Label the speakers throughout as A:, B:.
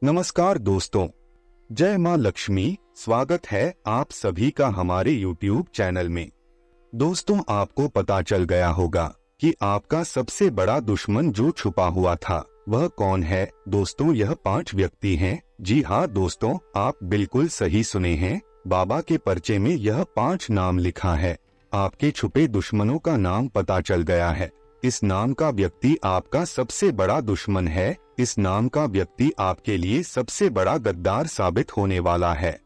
A: नमस्कार दोस्तों, जय माँ लक्ष्मी। स्वागत है आप सभी का हमारे YouTube चैनल में। दोस्तों, आपको पता चल गया होगा कि आपका सबसे बड़ा दुश्मन जो छुपा हुआ था वह कौन है। दोस्तों, यह 5 व्यक्ति हैं। जी हाँ दोस्तों, आप बिल्कुल सही सुने हैं। बाबा के पर्चे में यह 5 नाम लिखा है। आपके छुपे दुश्मनों का नाम पता चल गया है। इस नाम का व्यक्ति आपका सबसे बड़ा दुश्मन है। इस नाम का व्यक्ति आपके लिए सबसे बड़ा गद्दार साबित होने वाला है।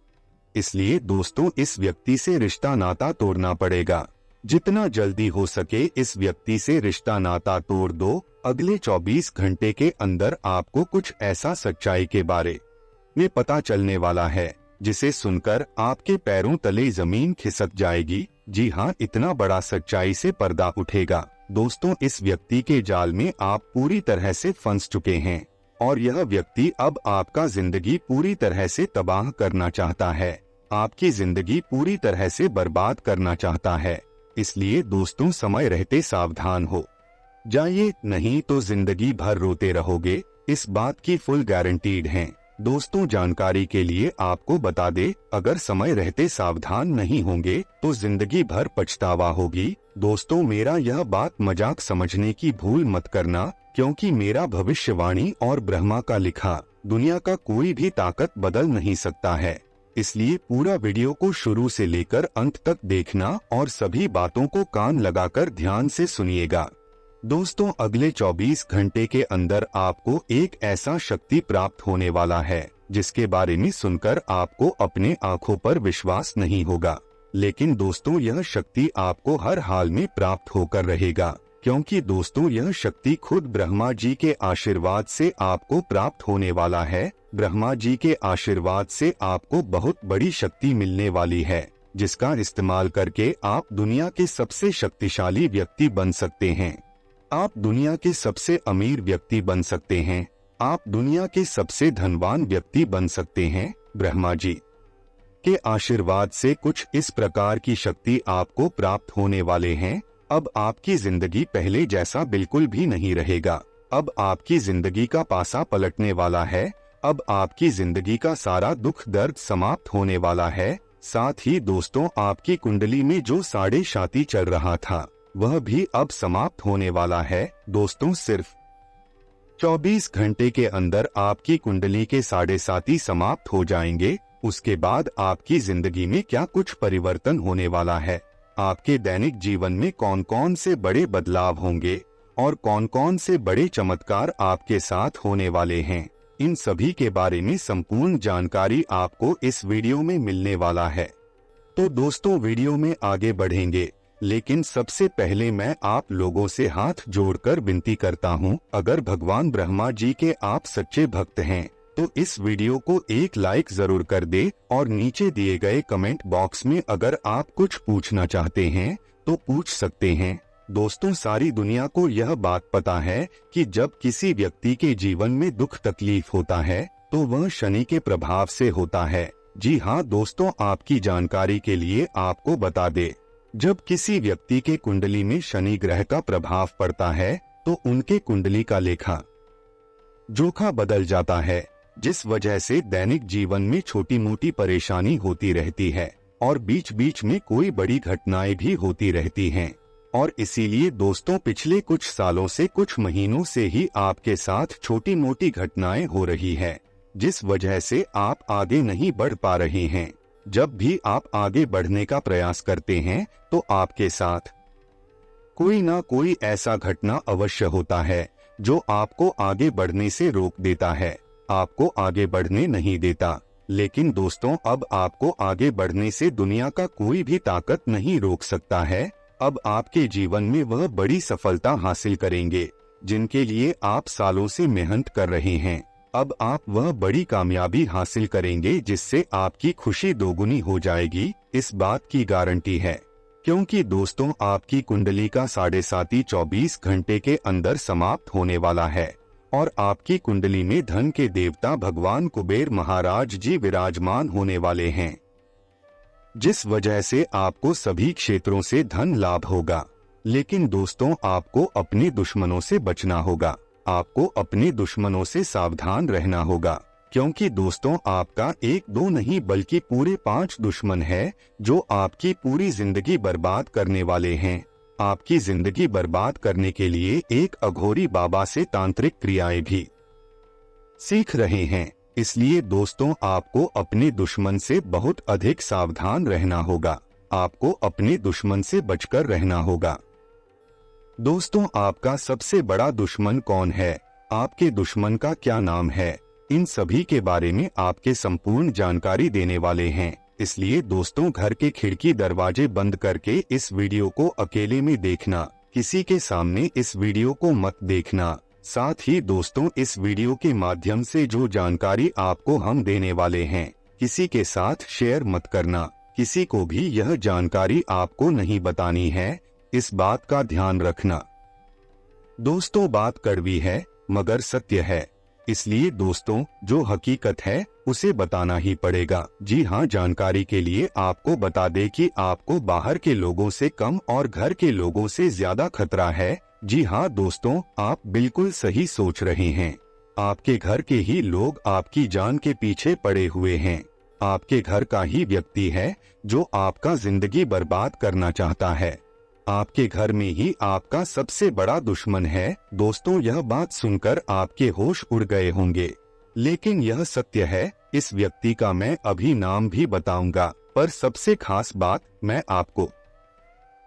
A: इसलिए दोस्तों, इस व्यक्ति से रिश्ता नाता तोड़ना पड़ेगा। जितना जल्दी हो सके इस व्यक्ति से रिश्ता नाता तोड़ दो। अगले 24 घंटे के अंदर आपको कुछ ऐसा सच्चाई के बारे में पता चलने वाला है जिसे सुनकर आपके पैरों तले जमीन खिसक जाएगी। जी हाँ, इतना बड़ा सच्चाई से पर्दा उठेगा। दोस्तों, इस व्यक्ति के जाल में आप पूरी तरह से फंस चुके हैं और यह व्यक्ति अब आपका जिंदगी पूरी तरह से तबाह करना चाहता है। आपकी जिंदगी पूरी तरह से बर्बाद करना चाहता है। इसलिए दोस्तों, समय रहते सावधान हो जाइए, नहीं तो जिंदगी भर रोते रहोगे। इस बात की फुल गारंटीड है। दोस्तों, जानकारी के लिए आपको बता दे, अगर समय रहते सावधान नहीं होंगे तो जिंदगी भर पछतावा होगी। दोस्तों, मेरा यह बात मजाक समझने की भूल मत करना, क्योंकि मेरा भविष्यवाणी और ब्रह्मा का लिखा दुनिया का कोई भी ताकत बदल नहीं सकता है। इसलिए पूरा वीडियो को शुरू से लेकर अंत तक देखना और सभी बातों को कान लगाकर ध्यान से सुनिएगा। दोस्तों, अगले 24 घंटे के अंदर आपको एक ऐसा शक्ति प्राप्त होने वाला है जिसके बारे में सुनकर आपको अपने आंखों पर विश्वास नहीं होगा। लेकिन दोस्तों, यह शक्ति आपको हर हाल में प्राप्त होकर रहेगा, क्योंकि दोस्तों, यह शक्ति खुद ब्रह्मा जी के आशीर्वाद से आपको प्राप्त होने वाला है। ब्रह्मा जी के आशीर्वाद से आपको बहुत बड़ी शक्ति मिलने वाली है, जिसका इस्तेमाल करके आप दुनिया के सबसे शक्तिशाली व्यक्ति बन सकते हैं। आप दुनिया के सबसे अमीर व्यक्ति बन सकते हैं। आप दुनिया के सबसे धनवान व्यक्ति बन सकते हैं। ब्रह्मा जी के आशीर्वाद से कुछ इस प्रकार की शक्ति आपको प्राप्त होने वाले हैं। अब आपकी जिंदगी पहले जैसा बिल्कुल भी नहीं रहेगा। अब आपकी जिंदगी का पासा पलटने वाला है। अब आपकी जिंदगी का सारा दुख दर्द समाप्त होने वाला है। साथ ही दोस्तों, आपकी कुंडली में जो साढ़े साती चल रहा था वह भी अब समाप्त होने वाला है। दोस्तों, सिर्फ 24 घंटे के अंदर आपकी कुंडली के साढ़े साती समाप्त हो जाएंगे। उसके बाद आपकी जिंदगी में क्या कुछ परिवर्तन होने वाला है, आपके दैनिक जीवन में कौन कौन से बड़े बदलाव होंगे और कौन कौन से बड़े चमत्कार आपके साथ होने वाले हैं, इन सभी के बारे में संपूर्ण जानकारी आपको इस वीडियो में मिलने वाला है। तो दोस्तों, वीडियो में आगे बढ़ेंगे, लेकिन सबसे पहले मैं आप लोगों से हाथ जोड़कर विनती करता हूं, अगर भगवान ब्रह्मा जी के आप सच्चे भक्त हैं तो इस वीडियो को एक लाइक जरूर कर दे और नीचे दिए गए कमेंट बॉक्स में अगर आप कुछ पूछना चाहते हैं तो पूछ सकते हैं। दोस्तों, सारी दुनिया को यह बात पता है कि जब किसी व्यक्ति के जीवन में दुख तकलीफ होता है तो वह शनि के प्रभाव से होता है। जी हाँ दोस्तों, आपकी जानकारी के लिए आपको बता दे, जब किसी व्यक्ति के कुंडली में शनि ग्रह का प्रभाव पड़ता है तो उनके कुंडली का लेखा जोखा बदल जाता है, जिस वजह से दैनिक जीवन में छोटी मोटी परेशानी होती रहती है और बीच बीच में कोई बड़ी घटनाएं भी होती रहती हैं। और इसीलिए दोस्तों, पिछले कुछ सालों से, कुछ महीनों से ही आपके साथ छोटी मोटी घटनाएं हो रही है, जिस वजह से आप आगे नहीं बढ़ पा रहे हैं। जब भी आप आगे बढ़ने का प्रयास करते हैं तो आपके साथ कोई ना कोई ऐसा घटना अवश्य होता है जो आपको आगे बढ़ने से रोक देता है, आपको आगे बढ़ने नहीं देता। लेकिन दोस्तों, अब आपको आगे बढ़ने से दुनिया का कोई भी ताकत नहीं रोक सकता है। अब आपके जीवन में वह बड़ी सफलता हासिल करेंगे जिनके लिए आप सालों से मेहनत कर रहे हैं। अब आप वह बड़ी कामयाबी हासिल करेंगे जिससे आपकी खुशी दोगुनी हो जाएगी। इस बात की गारंटी है, क्योंकि दोस्तों, आपकी कुंडली का साढ़े साती 24 घंटे के अंदर समाप्त होने वाला है और आपकी कुंडली में धन के देवता भगवान कुबेर महाराज जी विराजमान होने वाले हैं, जिस वजह से आपको सभी क्षेत्रों से धन लाभ होगा। लेकिन दोस्तों, आपको अपने दुश्मनों से बचना होगा। आपको अपने दुश्मनों से सावधान रहना होगा, क्योंकि दोस्तों आपका एक दो नहीं बल्कि पूरे 5 दुश्मन है जो आपकी पूरी जिंदगी बर्बाद करने वाले हैं। आपकी जिंदगी बर्बाद करने के लिए एक अघोरी बाबा से तांत्रिक क्रियाएं भी सीख रहे हैं। इसलिए दोस्तों आपको अपने दुश्मन से बहुत अधिक सावधान रहना होगा। आपको अपने दुश्मन से बचकर रहना होगा। दोस्तों आपका सबसे बड़ा दुश्मन कौन है, आपके दुश्मन का क्या नाम है, इन सभी के बारे में आपके संपूर्ण जानकारी देने वाले हैं। इसलिए दोस्तों घर के खिड़की दरवाजे बंद करके इस वीडियो को अकेले में देखना, किसी के सामने इस वीडियो को मत देखना। साथ ही दोस्तों इस वीडियो के माध्यम से जो जानकारी आपको हम देने वाले हैं किसी के साथ शेयर मत करना। किसी को भी यह जानकारी आपको नहीं बतानी है, इस बात का ध्यान रखना। दोस्तों बात कड़वी है मगर सत्य है, इसलिए दोस्तों जो हकीकत है उसे बताना ही पड़ेगा। जी हाँ, जानकारी के लिए आपको बता दें कि आपको बाहर के लोगों से कम और घर के लोगों से ज्यादा खतरा है। जी हाँ दोस्तों, आप बिल्कुल सही सोच रहे हैं। आपके घर के ही लोग आपकी जान के पीछे पड़े हुए हैं। आपके घर का ही व्यक्ति है जो आपका जिंदगी बर्बाद करना चाहता है। आपके घर में ही आपका सबसे बड़ा दुश्मन है। दोस्तों यह बात सुनकर आपके होश उड़ गए होंगे, लेकिन यह सत्य है। इस व्यक्ति का मैं अभी नाम भी बताऊंगा, पर सबसे खास बात मैं आपको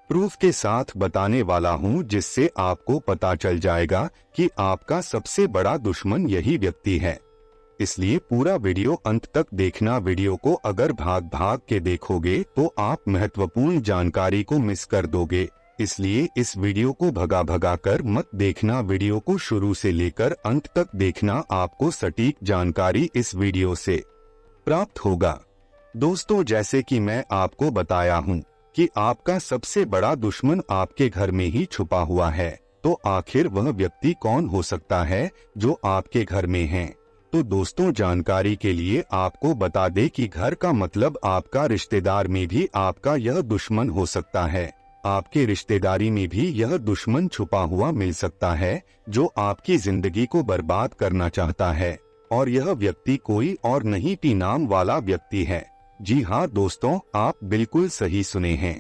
A: प्रूफ के साथ बताने वाला हूं, जिससे आपको पता चल जाएगा कि आपका सबसे बड़ा दुश्मन यही व्यक्ति है। इसलिए पूरा वीडियो अंत तक देखना। वीडियो को अगर भाग भाग के देखोगे तो आप महत्वपूर्ण जानकारी को मिस कर दोगे। इसलिए इस वीडियो को भगा भगा कर मत देखना, वीडियो को शुरू से लेकर अंत तक देखना। आपको सटीक जानकारी इस वीडियो से प्राप्त होगा। दोस्तों जैसे कि मैं आपको बताया हूं कि आपका सबसे बड़ा दुश्मन आपके घर में ही छुपा हुआ है, तो आखिर वह व्यक्ति कौन हो सकता है जो आपके घर में है? तो दोस्तों जानकारी के लिए आपको बता दें कि घर का मतलब आपका रिश्तेदार में भी आपका यह दुश्मन हो सकता है। आपके रिश्तेदारी में भी यह दुश्मन छुपा हुआ मिल सकता है जो आपकी जिंदगी को बर्बाद करना चाहता है, और यह व्यक्ति कोई और नहीं पी नाम वाला व्यक्ति है। जी हाँ दोस्तों, आप बिल्कुल सही सुने हैं।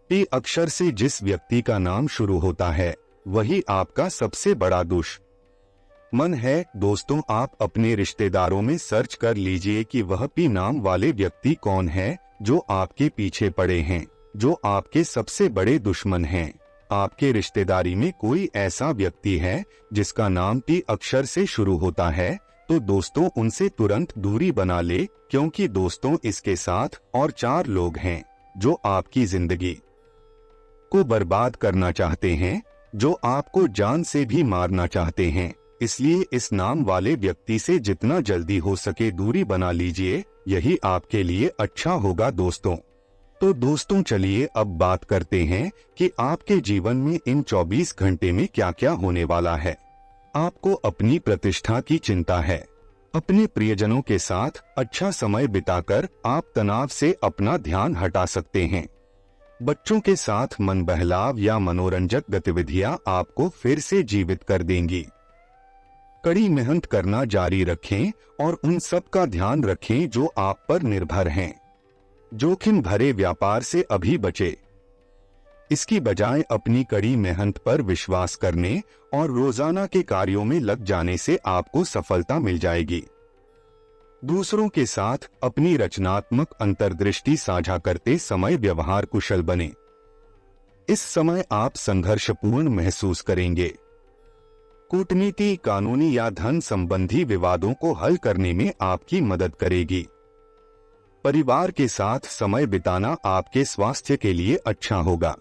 A: पी अक्षर से जिस व्यक्ति का नाम शुरू होता है वही आपका सबसे बड़ा दुश्मन है। दोस्तों आप अपने रिश्तेदारों में सर्च कर लीजिए कि वह पी नाम वाले व्यक्ति कौन है जो आपके पीछे पड़े हैं, जो आपके सबसे बड़े दुश्मन हैं। आपके रिश्तेदारी में कोई ऐसा व्यक्ति है जिसका नाम पी अक्षर से शुरू होता है, तो दोस्तों उनसे तुरंत दूरी बना ले, क्योंकि दोस्तों इसके साथ और 4 लोग हैं जो आपकी जिंदगी को बर्बाद करना चाहते हैं, जो आपको जान से भी मारना चाहते हैं। इसलिए इस नाम वाले व्यक्ति से जितना जल्दी हो सके दूरी बना लीजिए, यही आपके लिए अच्छा होगा दोस्तों। तो दोस्तों चलिए अब बात करते हैं कि आपके जीवन में इन 24 घंटे में क्या क्या होने वाला है। आपको अपनी प्रतिष्ठा की चिंता है। अपने प्रियजनों के साथ अच्छा समय बिताकर आप तनाव से अपना ध्यान हटा सकते हैं। बच्चों के साथ मन बहलाव या मनोरंजक गतिविधियां आपको फिर से जीवित कर देंगी। कड़ी मेहनत करना जारी रखें और उन सब का ध्यान रखें जो आप पर निर्भर हैं। जोखिम भरे व्यापार से अभी बचे। इसकी बजाय अपनी कड़ी मेहनत पर विश्वास करने और रोजाना के कार्यों में लग जाने से आपको सफलता मिल जाएगी। दूसरों के साथ अपनी रचनात्मक अंतर्दृष्टि साझा करते समय व्यवहार कुशल बने। इस समय आप संघर्षपूर्ण महसूस करेंगे। कूटनीति, कानूनी या धन संबंधी विवादों को हल करने में आपकी मदद करेगी। परिवार के साथ समय बिताना आपके स्वास्थ्य के लिए अच्छा होगा।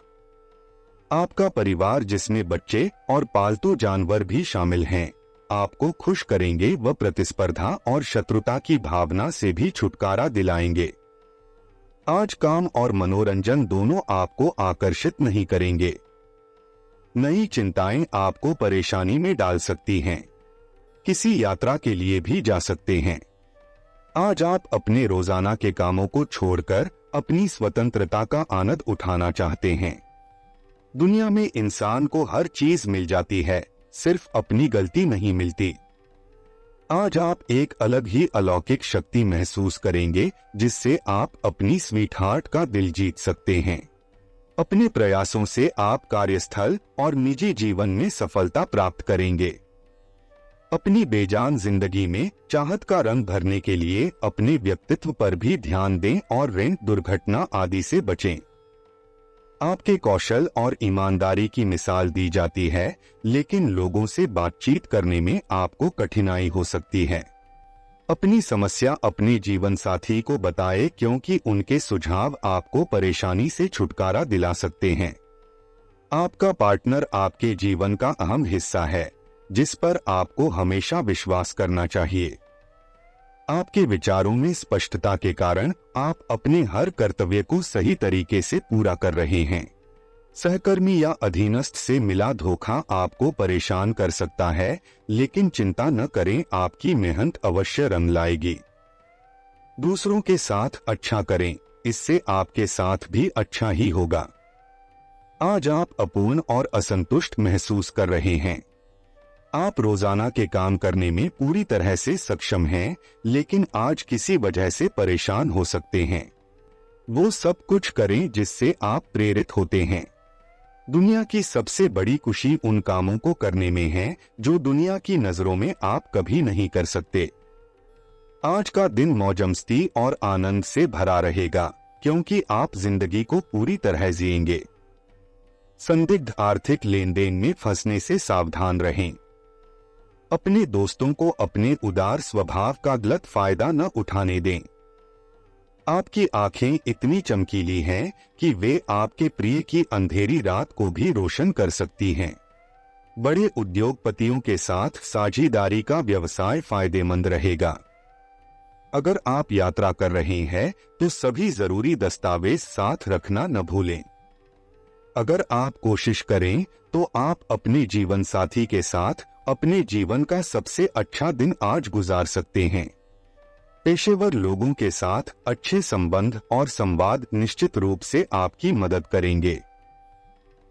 A: आपका परिवार जिसमें बच्चे और पालतू जानवर भी शामिल हैं, आपको खुश करेंगे व प्रतिस्पर्धा और शत्रुता की भावना से भी छुटकारा दिलाएंगे। आज काम और मनोरंजन दोनों आपको आकर्षित नहीं करेंगे। नई चिंताएं आपको परेशानी में डाल सकती हैं। किसी यात्रा के लिए भी जा सकते हैं। आज आप अपने रोजाना के कामों को छोड़कर अपनी स्वतंत्रता का आनंद उठाना चाहते हैं। दुनिया में इंसान को हर चीज मिल जाती है, सिर्फ अपनी गलती नहीं मिलती। आज आप एक अलग ही अलौकिक शक्ति महसूस करेंगे जिससे आप अपनी स्वीट हार्ट का दिल जीत सकते हैं। अपने प्रयासों से आप कार्यस्थल और निजी जीवन में सफलता प्राप्त करेंगे। अपनी बेजान जिंदगी में चाहत का रंग भरने के लिए अपने व्यक्तित्व पर भी ध्यान दें और ऋण, दुर्घटना आदि से बचें। आपके कौशल और ईमानदारी की मिसाल दी जाती है, लेकिन लोगों से बातचीत करने में आपको कठिनाई हो सकती है। अपनी समस्या अपने जीवन साथी को बताएं क्योंकि उनके सुझाव आपको परेशानी से छुटकारा दिला सकते हैं। आपका पार्टनर आपके जीवन का अहम हिस्सा है, जिस पर आपको हमेशा विश्वास करना चाहिए। आपके विचारों में स्पष्टता के कारण आप अपने हर कर्तव्य को सही तरीके से पूरा कर रहे हैं। सहकर्मी या अधीनस्थ से मिला धोखा आपको परेशान कर सकता है, लेकिन चिंता न करें, आपकी मेहनत अवश्य रंग लाएगी। दूसरों के साथ अच्छा करें, इससे आपके साथ भी अच्छा ही होगा। आज आप अपूर्ण और असंतुष्ट महसूस कर रहे हैं। आप रोजाना के काम करने में पूरी तरह से सक्षम हैं, लेकिन आज किसी वजह से परेशान हो सकते हैं। वो सब कुछ करें जिससे आप प्रेरित होते हैं। दुनिया की सबसे बड़ी खुशी उन कामों को करने में है जो दुनिया की नजरों में आप कभी नहीं कर सकते। आज का दिन मौजमस्ती और आनंद से भरा रहेगा, क्योंकि आप जिंदगी को पूरी तरह जिएंगे। संदिग्ध आर्थिक लेन देन में फंसने से सावधान रहें। अपने दोस्तों को अपने उदार स्वभाव का गलत फायदा न उठाने दें। आपकी आंखें इतनी चमकीली हैं कि वे आपके प्रिय की अंधेरी रात को भी रोशन कर सकती हैं। बड़े उद्योगपतियों के साथ साझेदारी का व्यवसाय फायदेमंद रहेगा। अगर आप यात्रा कर रहे हैं तो सभी जरूरी दस्तावेज साथ रखना न भूलें। अगर आप कोशिश करें तो आप अपने जीवन साथी के साथ अपने जीवन का सबसे अच्छा दिन आज गुजार सकते हैं। पेशेवर लोगों के साथ अच्छे संबंध और संवाद निश्चित रूप से आपकी मदद करेंगे।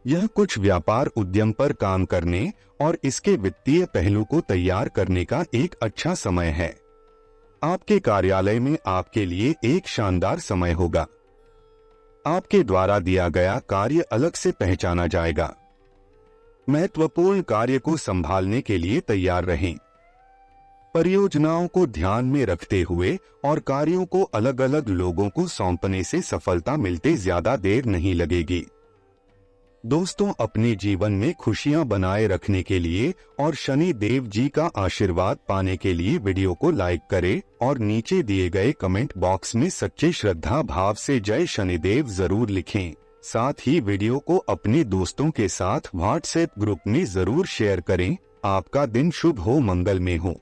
A: यह कुछ व्यापार उद्यम पर काम करने और इसके वित्तीय पहलू को तैयार करने का एक अच्छा समय है। आपके कार्यालय में आपके लिए एक शानदार समय होगा। आपके द्वारा दिया गया कार्य अलग से पहचाना जाएगा। महत्वपूर्ण कार्य को संभालने के लिए तैयार रहें। परियोजनाओं को ध्यान में रखते हुए और कार्यों को अलग अलग लोगों को सौंपने से सफलता मिलते ज्यादा देर नहीं लगेगी। दोस्तों, अपने जीवन में खुशियां बनाए रखने के लिए और शनि देव जी का आशीर्वाद पाने के लिए वीडियो को लाइक करें और नीचे दिए गए कमेंट बॉक्स में सच्चे श्रद्धा भाव से जय शनिदेव जरूर लिखें। साथ ही वीडियो को अपने दोस्तों के साथ व्हाट्सएप ग्रुप में जरूर शेयर करें। आपका दिन शुभ हो, मंगलमय हो।